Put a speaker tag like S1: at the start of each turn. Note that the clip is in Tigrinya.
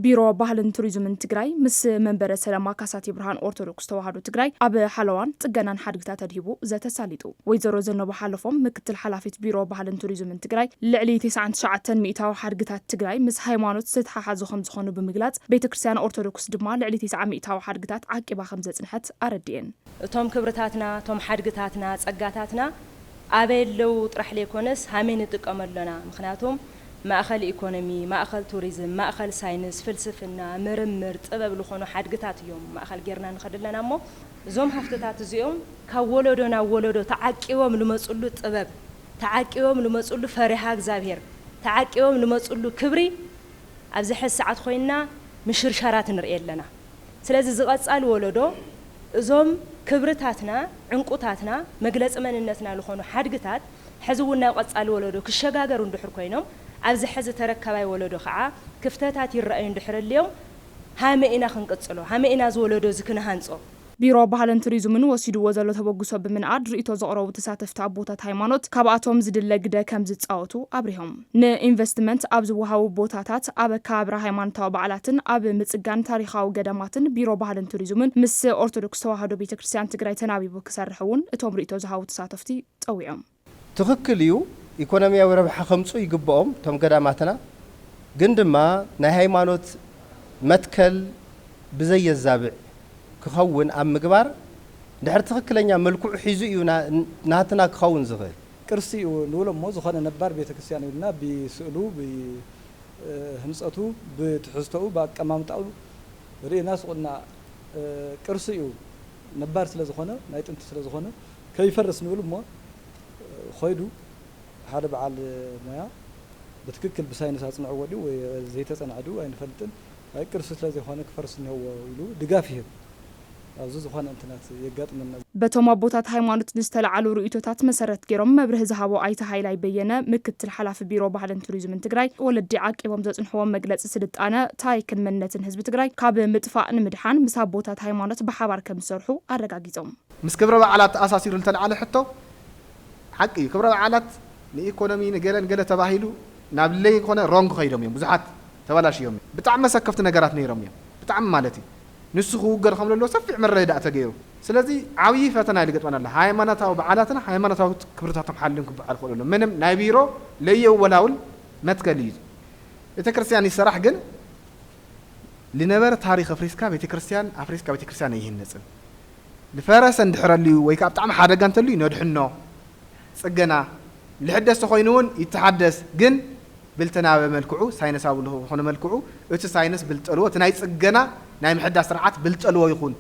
S1: ቢሮ ባህልን ቱሪዝምን ትግራይ ምስ መንበረ ሰላማ ካሳቴ ብርሃን ኦርቶዶክስ ተዋህዶ ትግራይ ኣብ ሓለዋን ጽገናን ሓድግታት ተድሂቡ ዘተሳሊጡ ወይዘሮ ዘነቡ ሓለፎም ምክትል ሓላፊት ቢሮ ባህልን ቱሪዝምን ትግራይ ልዕሊ 99 ሚእታዊ ሓድግታት ትግራይ ምስ ሃይማኖት ዝተሓሓዙ ከም ዝኾኑ ብምግላጽ ቤተክርስትያን ኦርቶዶክስ ድማ ልዕሊ 90 ሚእታዊ ሓድግታት ዓቂባ ከም ዘጽንሐት ኣረድየን።
S2: እቶም ክብርታትና እቶም ሓድግታትና ጸጋታትና ኣበየለው ጥራሕ ለይኮነስ ሃመን ንጥቀመሎና ምክንያቱም ማእኸል ኢኮኖሚ ማእኸል ቱሪዝም ማእኸል ሳይንስ ፍልስፍና ምርምር ጥበብ ዝኾኑ ሓድግታት እዮም ማእኸል ጌርና ንኸድለና እሞ እዞም ሃፍትታት እዚኦም ካብ ወለዶ ናብ ወለዶ ተዓቂቦም ልመጽሉ ጥበብ ተዓቂቦም ልመጽሉ ፈሪሃ እግዚአብሔር ተዓቂቦም ልመጽሉ ክብሪ ኣብዚ ሕዚ ሰዓት ኮይና ምሽርሻራት ንርኢ ኣለና። ስለዚ ዝቐጻል ወለዶ እዞም ክብርታትና ዕንቁታትና መግለጽ መንነትና ዝኾኑ ሓድግታት ሕዚ እውን ናብ ቀጻሊ ወለዶ ክሸጋገሩ እንድሕር ኮይኖም ኣብዚ ሕዚ ተረከባይ ወለዶ ከዓ ክፍተታት ይረአዩ እንድሕርልዮም ሃመኢና ክንቅጽሎ ሃመኢና ዝወለዶ ዝክንሃንጾ
S1: ቢሮ ባህልን ቱሪዝምን ወሲድዎ ዘሎ ተበግሶ ብምንኣድ ርእቶ ዘቕረቡ ተሳተፍቲ ኣቦታት ሃይማኖት ካብኣቶም ዝድለ ግደ ከም ዝጻወቱ ኣብሪሆም ንኢንቨስትመንት ኣብ ዝወሃቡ ቦታታት ኣብ ከባቢ ሃይማኖታዊ በዓላትን ኣብ ምጽጋን ታሪኻዊ ገዳማትን ቢሮ ባህልን ቱሪዝምን ምስ ኦርቶዶክስ ተዋህዶ ቤተክርስትያን ትግራይ ተናቢቡ ክሰርሕ እውን እቶም ርእቶ ዝሃቡ ተሳተፍቲ ጠዊዖም
S3: ትክክል እዩ ኢኮኖሚያዊ ረብሓ ከምፁ ይግብኦም ቶም ገዳማትና ግን ድማ ናይ ሃይማኖት መትከል ብዘየዛብዕ ክኸውን ኣብ ምግባር ድሕሪ ትክክለኛ መልክዑ ሒዙ እዩ ናትና ክኸውን ዝኽእል
S4: ቅርሲ እዩ ንብሎ እሞ ዝኾነ ነባር ቤተክርስትያን ይልና ብስእሉ ብህንፀቱ ብትሕዝቶኡ ብኣቀማምጣኡ ርኢና ስቁና ቅርሲ እዩ ነባር ስለ ዝኾነ ናይ ጥንቲ ስለ ዝኾነ ከይፈርስ ንብል እሞ ኸይዱ ሓደ በዓል ሞያ በትክክል ብሳይንስ አጽንዕዎ ዲ ወይ ዘይተጸናዕዱ ኣይንፈልጥን ኣይ ቅርሲ ስለ ዘይኾነ ክፈርስ ነው ኢሉ ድጋፍ ይህብ ኣብዚ ዝኾነ እንትናት የጋጥመና
S1: በቶም ኣቦታት ሃይማኖት ዝተለዓሉ ርእቶታት መሰረት ገይሮም መብርህ ዝሃቦ ኣይተ ሃይላይ በየነ ምክትል ሓላፊ ቢሮ ባህልን ቱሪዝምን ትግራይ ወለዲ ዓቂቦም ዘጽንሕዎም መግለጽ ስልጣነ ታሪክን መንነትን ህዝቢ ትግራይ ካብ ምጥፋእ ንምድሓን ምስ ኣቦታት ሃይማኖት ብሓባር ከም ዝሰርሑ ኣረጋጊጾም
S5: ምስ ክብረ በዓላት ኣሳሲሩ ዝተለዓለ ሕቶ ሓቂ ክብረ በዓላት ንኢኮኖሚ ንገለ ተባሂሉ ናብ ለይ ኮነ ሮንግ ኸይዶም እዮም ብዙሓት ተበላሽዮም ብጣዕሚ መሰከፍቲ ነገራት ነይሮም እዮም ብጣዕሚ ማለት እዩ ንሱ ክውገር ከም ዘሎ ሰፊዕ መረዳእ ተገይሩ ስለዚ ዓብይ ፈተና ይገጥመና ኣላ ሃይማኖታዊ በዓላትና ሃይማኖታዊ ክብርታቶም ሓልን ክበዓል ክእሉ ምንም ናይ ቢሮ ለየው ወላውል መትከል እዩ ቤተክርስትያን ይስራሕ ግን ልነበረ ታሪክ ኣፍሪስካ ቤተክርስትያን ይህነጽን ልፈረሰ እንድሕረልዩ ወይ ከዓ ብጣዕሚ ሓደጋ እንተልዩ ነድሕኖ ጽገና ልሕደስ ኮይኑውን ይተሓደስ ግን ብልተናበ መልክዑ ሳይንሳዊ ዝኾነ መልክዑ እቲ ሳይንስ ብልጠልዎ እቲ ናይ ጽገና ናይ ምሕዳስ ስርዓት ብልጠልዎ ይኹን